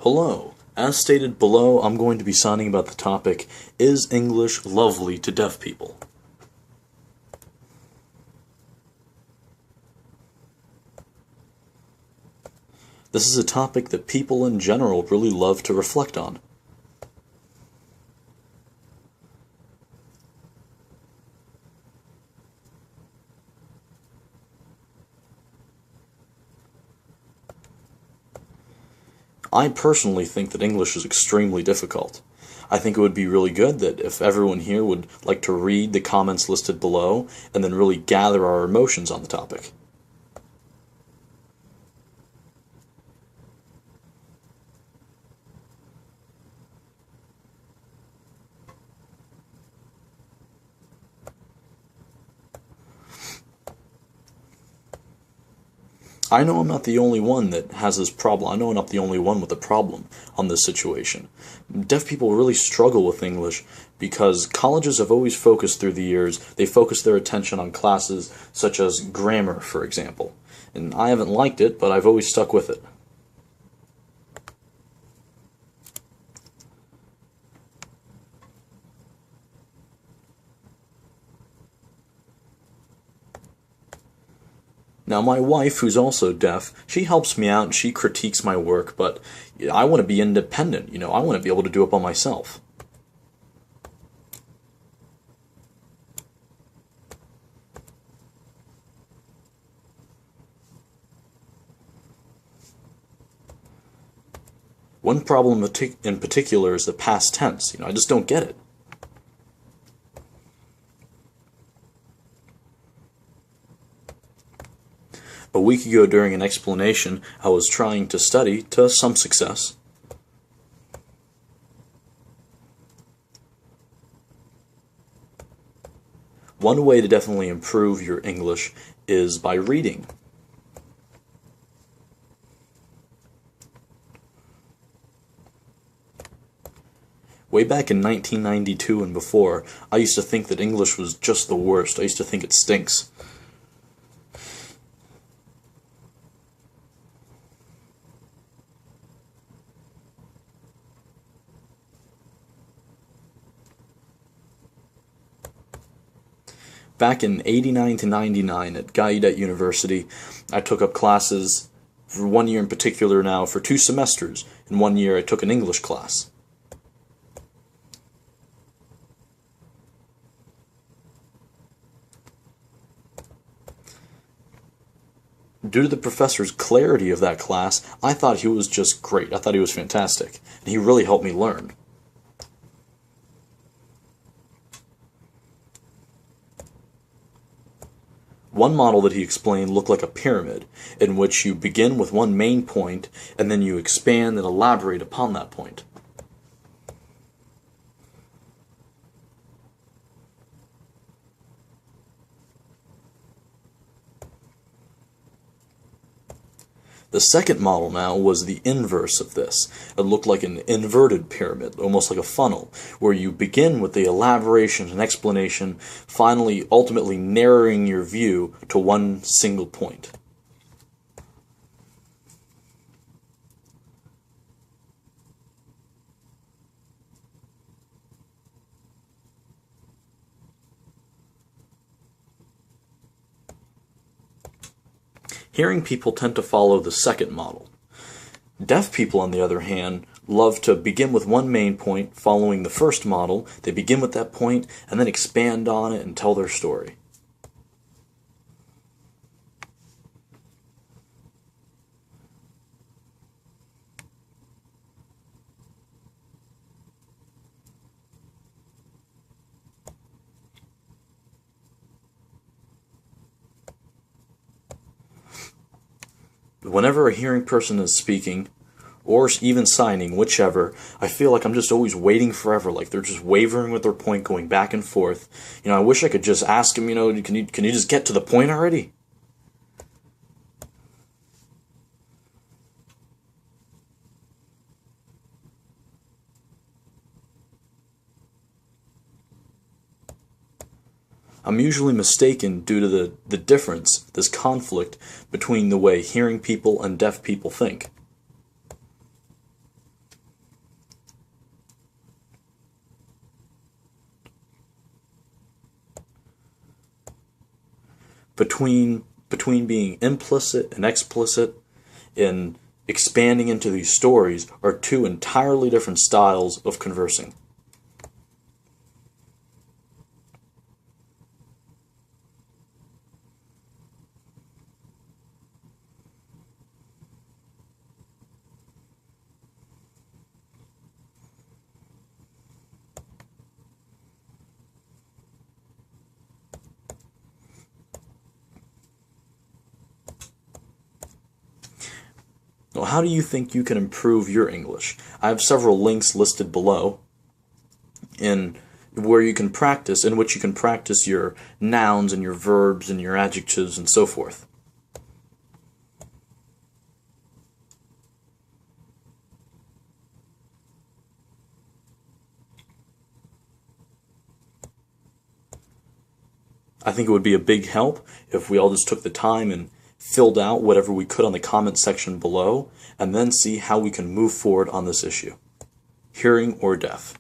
Hello. As stated below, I'm going to be signing about the topic, is English lovely to deaf people? This is a topic that people in general really love to reflect on. I personally think that English is extremely difficult. I think it would be really good that if everyone here would like to read the comments listed below and then really gather our emotions on the topic. I know I'm not the only one that has this problem. I know I'm not the only one with a problem on this situation. Deaf people really struggle with English because colleges have always focused through the years, they focus their attention on classes such as grammar, for example. And I haven't liked it, but I've always stuck with it. Now, my wife, who's also deaf, she helps me out and she critiques my work, but I want to be independent, I want to be able to do it by myself. One problem in particular is the past tense. I just don't get it. A week ago during an explanation, I was trying to study to some success. One way to definitely improve your English is by reading. Way back in 1992 and before, I used to think that English was just the worst. I used to think it stinks. Back in 89 to 99 at Gallaudet University, I took up classes for 1 year in particular now for 2 semesters. In 1 year I took an English class. Due to the professor's clarity of that class, I thought he was just great. I thought he was fantastic. And he really helped me learn. One model that he explained looked like a pyramid, in which you begin with one main point, and then you expand and elaborate upon that point. The second model now was the inverse of this. It looked like an inverted pyramid, almost like a funnel, where you begin with the elaboration and explanation, finally, ultimately narrowing your view to one single point. Hearing people tend to follow the second model. Deaf people, on the other hand, love to begin with one main point, following the first model. They begin with that point, and then expand on it and tell their story. Whenever a hearing person is speaking, or even signing, whichever, I feel like I'm just always waiting forever, like they're just wavering with their point, going back and forth. I wish I could just ask them, can you just get to the point already? I'm usually mistaken due to the difference, this conflict, between the way hearing people and deaf people think. between being implicit and explicit in expanding into these stories are two entirely different styles of conversing. Well, how do you think you can improve your English? I have several links listed below in which you can practice your nouns and your verbs and your adjectives and so forth. I think it would be a big help if we all just took the time and filled out whatever we could on the comment section below, and then see how we can move forward on this issue, hearing or deaf.